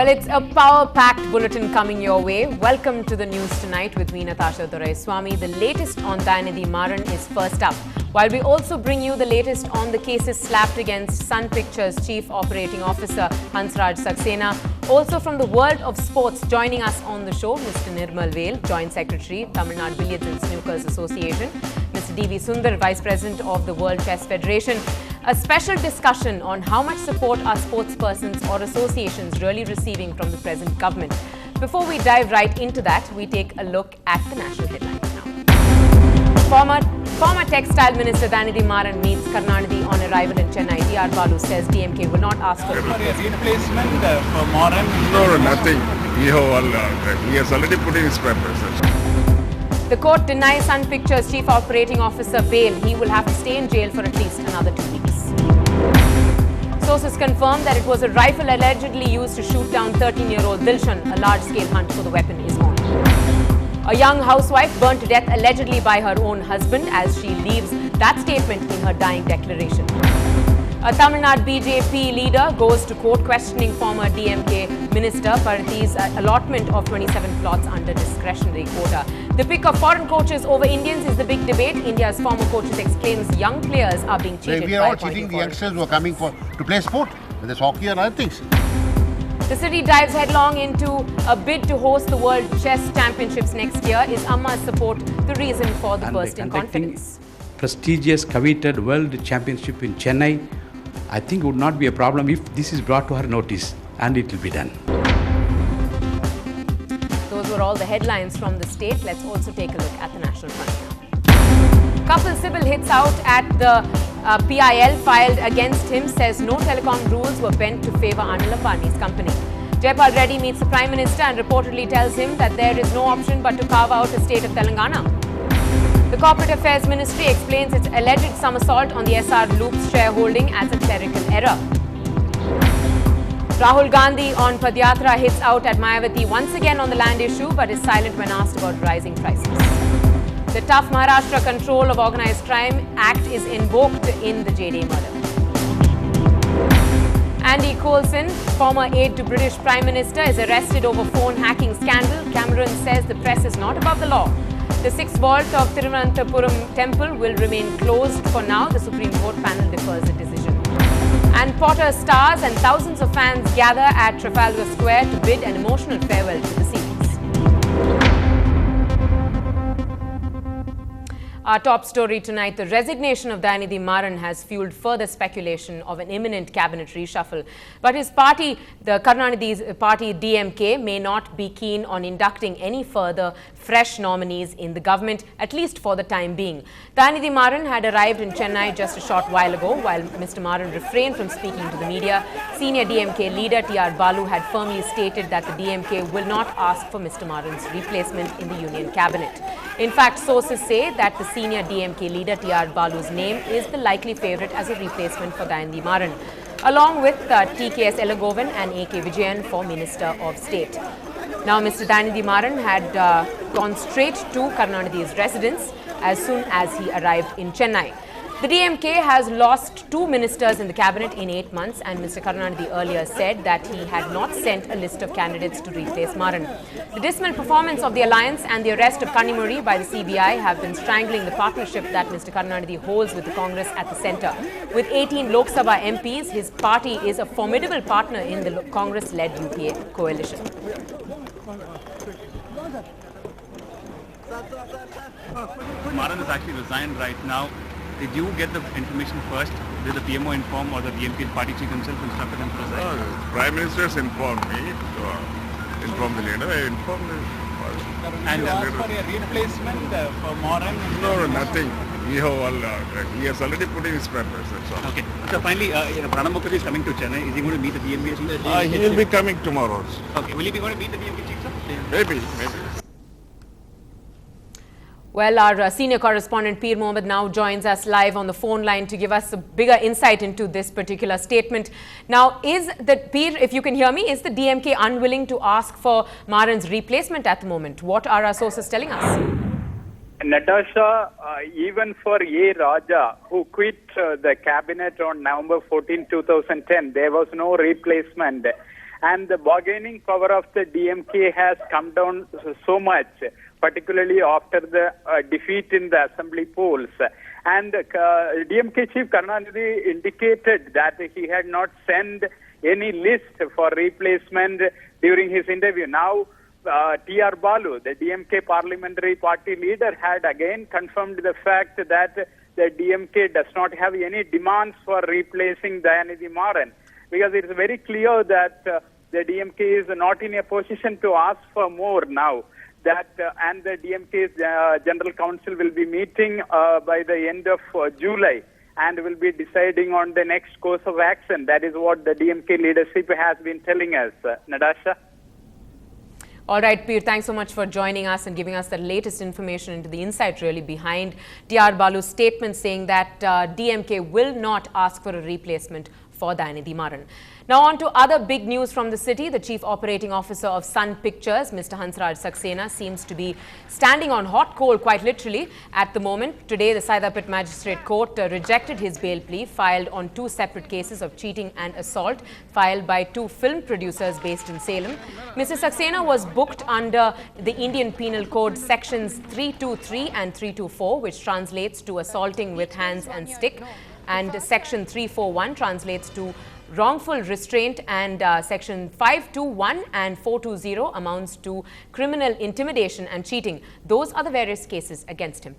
Well, it's a power-packed bulletin coming your way. Welcome to the news tonight with me, Natasha Doraiswamy. The latest on Dayanidhi Maran is first up, while we also bring you the latest on the cases slapped against Sun Pictures Chief Operating Officer Hansraj Saxena. Also from the world of sports, joining us on the show, Mr. Nirmal Vel, Joint Secretary, Tamil Nadu Billiards and Snookers Association, Mr. D.V. Sundar, Vice President of the World Chess Federation. A special discussion on how much support are sportspersons or associations really receiving from the present government. Before we dive right into that, we take a look at the national headlines now. Former Textile Minister Dayanidhi Maran meets Karunanidhi on arrival in Chennai. T.R. Balu says DMK will not ask for replacement for Maran. No, nothing. He has already put in his papers. The court denies Sun Pictures Chief Operating Officer bail. He will have to stay in jail for at least another 2 weeks. Sources confirm that it was a rifle allegedly used to shoot down 13-year-old Dilshan. A large-scale hunt for the weapon is on. A young housewife burnt to death allegedly by her own husband as she leaves that statement in her dying declaration. A Tamil Nadu BJP leader goes to court questioning former DMK Minister Parathi's allotment of 27 plots under discretionary quota. The pick of foreign coaches over Indians is the big debate. India's former coaches exclaims young players are being cheated. We are all cheating the youngsters who are coming to play sport, whether it's hockey or other things. The city dives headlong into a bid to host the World Chess Championships next year. Is Amma's support the reason for the burst in confidence? Prestigious, coveted World Championship in Chennai, I think would not be a problem if this is brought to her notice, and it will be done. Those were all the headlines from the state. Let's also take a look at the national front now. Kapil Sibal hits out at the PIL filed against him, says no telecom rules were bent to favour Anil Ambani's company. Jayapal Reddy meets the Prime Minister and reportedly tells him that there is no option but to carve out a state of Telangana. The Corporate Affairs Ministry explains its alleged somersault on the SR Loop's shareholding as a clerical error. Rahul Gandhi on Padyatra hits out at Mayawati once again on the land issue but is silent when asked about rising prices. The tough Maharashtra Control of Organised Crime Act is invoked in the JD murder. Andy Coulson, former aide to British Prime Minister, is arrested over phone hacking scandal. Cameron says the press is not above the law. The 6th vault of Thiruvananthapuram temple will remain closed for now. The Supreme Court panel defers the decision. And Potter stars and thousands of fans gather at Trafalgar Square to bid an emotional farewell to the series. Our top story tonight, the resignation of Dayanidhi Maran has fueled further speculation of an imminent cabinet reshuffle. But his party, the Karunanidhi's party DMK, may not be keen on inducting any further fresh nominees in the government, at least for the time being. Dayanidhi Maran had arrived in Chennai just a short while ago. While Mr. Maran refrained from speaking to the media, senior DMK leader T.R. Balu had firmly stated that the DMK will not ask for Mr. Maran's replacement in the union cabinet. In fact, sources say that the senior DMK leader T.R. Balu's name is the likely favourite as a replacement for Dayanidhi Maran, along with T.K.S. Elagovan and A.K. Vijayan for Minister of State. Now, Mr. Dayanidhi Maran had gone straight to Karunanidhi's residence as soon as he arrived in Chennai. The DMK has lost 2 ministers in the cabinet in 8 months, and Mr. Karunanidhi earlier said that he had not sent a list of candidates to replace Maran. The dismal performance of the alliance and the arrest of Kanimuri by the CBI have been strangling the partnership that Mr. Karunanidhi holds with the Congress at the centre. With 18 Lok Sabha MPs, his party is a formidable partner in the Congress-led UPA coalition. Maran has actually resigned right now. Did you get the information first? Did the PMO inform or the DMK party chief himself instructed him to resign? No, the Prime Minister has informed me, informed the leader, I informed him. And you asked for a replacement for Maran? No, nothing. He has already put in his papers, that's all. Okay. So finally, Pranab Mukherjee is coming to Chennai. Is he going to meet the DMK chief? He will be coming tomorrow. Okay. Will he be going to meet the DMK chief, sir? Maybe. Well, our senior correspondent Peer Mohammed now joins us live on the phone line to give us a bigger insight into this particular statement. Now, Peer, if you can hear me, is the DMK unwilling to ask for Maran's replacement at the moment? What are our sources telling us? Natasha, even for A. Raja, who quit the cabinet on November 14, 2010, there was no replacement. And the bargaining power of the DMK has come down so much, particularly after the defeat in the assembly polls. And DMK chief Karunanidhi indicated that he had not sent any list for replacement during his interview. Now, T.R. Balu, the DMK parliamentary party leader, had again confirmed the fact that the DMK does not have any demands for replacing Dayanidhi Maran, because it is very clear that the DMK is not in a position to ask for more now. And the DMK's General Council will be meeting by the end of July and will be deciding on the next course of action. That is what the DMK leadership has been telling us. Natasha? All right, Peer, thanks so much for joining us and giving us the latest information into the insight really behind T.R. Balu's statement saying that DMK will not ask for a replacement for Dayanidhi Maran. Now on to other big news from the city. The Chief Operating Officer of Sun Pictures, Mr. Hansraj Saxena, seems to be standing on hot coal quite literally at the moment. Today, the Saidapet Magistrate Court rejected his bail plea filed on 2 separate cases of cheating and assault filed by 2 film producers based in Salem. Mr. Saxena was booked under the Indian Penal Code sections 323 and 324, which translates to assaulting with hands and stick, and section 341 translates to wrongful restraint, and section 521 and 420 amounts to criminal intimidation and cheating. Those are the various cases against him.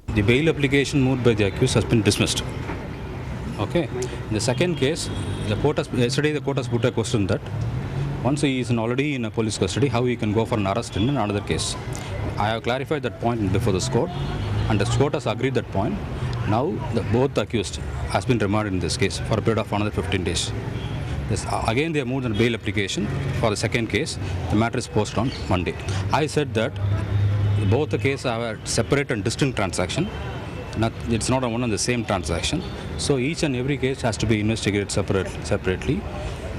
The bail application moved by the accused has been dismissed. Okay. In the second case, yesterday the court has put a question that once he is already in a police custody, how he can go for an arrest in another case. I have clarified that point before this court, and the court has agreed that point. Now, both accused has been remanded in this case for a period of another 15 days. Again, they have moved on bail application for the second case. The matter is posted on Monday. I said that both the cases have a separate and distinct transaction. It's not one and the same transaction. So each and every case has to be investigated separately.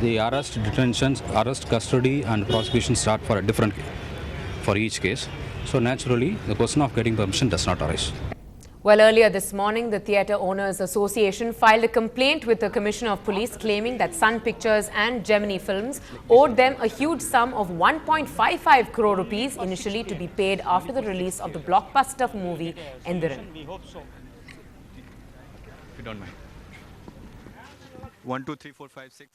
The arrest, detentions, arrest, custody, and prosecution start for a different for each case. So naturally, the question of getting permission does not arise. Well, earlier this morning, the Theatre Owners Association filed a complaint with the Commissioner of Police claiming that Sun Pictures and Gemini Films owed them a huge sum of 1.55 crore rupees initially to be paid after the release of the blockbuster movie Endiran. We hope so. If you don't mind. 1, 2, 3, 4, 5, 6.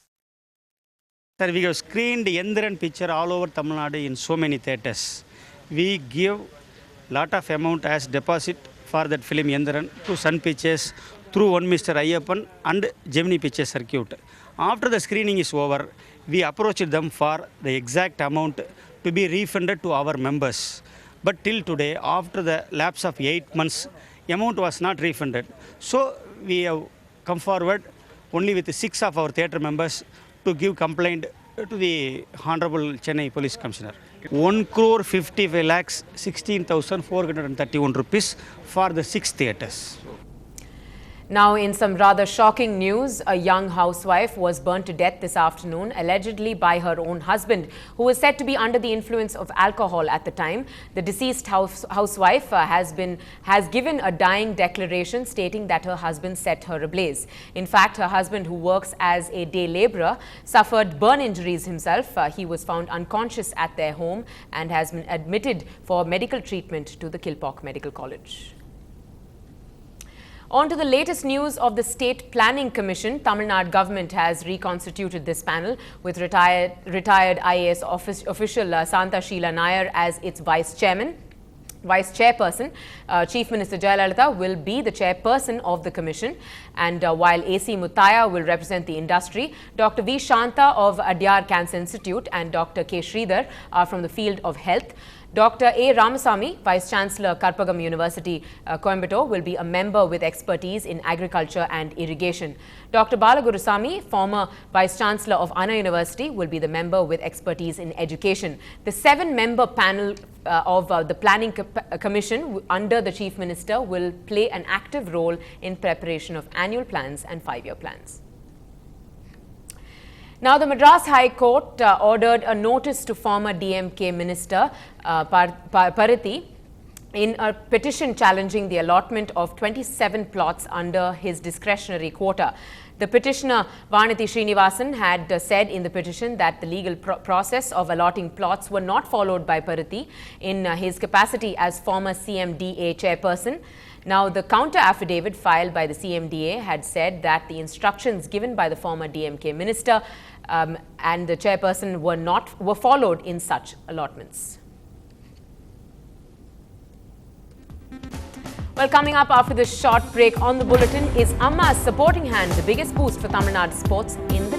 Sir, we have screened Endiran picture all over Tamil Nadu in so many theatres. We give lot of amount as deposit for that film Endiran to Sun Pictures through one Mr. Ayyappan and Gemini Pictures Circuit. After the screening is over, we approached them for the exact amount to be refunded to our members. But till today, after the lapse of 8 months, amount was not refunded. So we have come forward only with 6 of our theatre members to give complaint to the Honorable Chennai Police Commissioner. 1,45,16,431 rupees for the 6 theatres. Now, in some rather shocking news, a young housewife was burnt to death this afternoon, allegedly by her own husband, who was said to be under the influence of alcohol at the time. The deceased housewife has given a dying declaration stating that her husband set her ablaze. In fact, her husband, who works as a day labourer, suffered burn injuries himself. He was found unconscious at their home and has been admitted for medical treatment to the Kilpauk Medical College. On to the latest news of the State Planning Commission. Tamil Nadu government has reconstituted this panel with retired IAS official Santa Sheila Nair as its vice chairperson. Chief Minister Jayalalitha will be the chairperson of the commission, and while AC Muttaya will represent the industry, Dr. V. Shanta of Adyar Cancer Institute and Dr. K. Sridhar are from the field of health. Dr. A. Ramasamy, Vice Chancellor, Karpagam University, Coimbatore, will be a member with expertise in agriculture and irrigation. Dr. Balagurusamy, former Vice Chancellor of Anna University, will be the member with expertise in education. The 7-member panel of the Planning Commission under the Chief Minister will play an active role in preparation of annual plans and 5-year plans. Now, the Madras High Court ordered a notice to former DMK Minister Parithi in a petition challenging the allotment of 27 plots under his discretionary quota. The petitioner, Vanati Srinivasan, had said in the petition that the legal process of allotting plots were not followed by Parathi in his capacity as former CMDA chairperson. Now, the counter affidavit filed by the CMDA had said that the instructions given by the former DMK minister and the chairperson were followed in such allotments. Well, coming up after this short break on the bulletin is Amma's supporting hand, the biggest boost for Tamil Nadu sports in the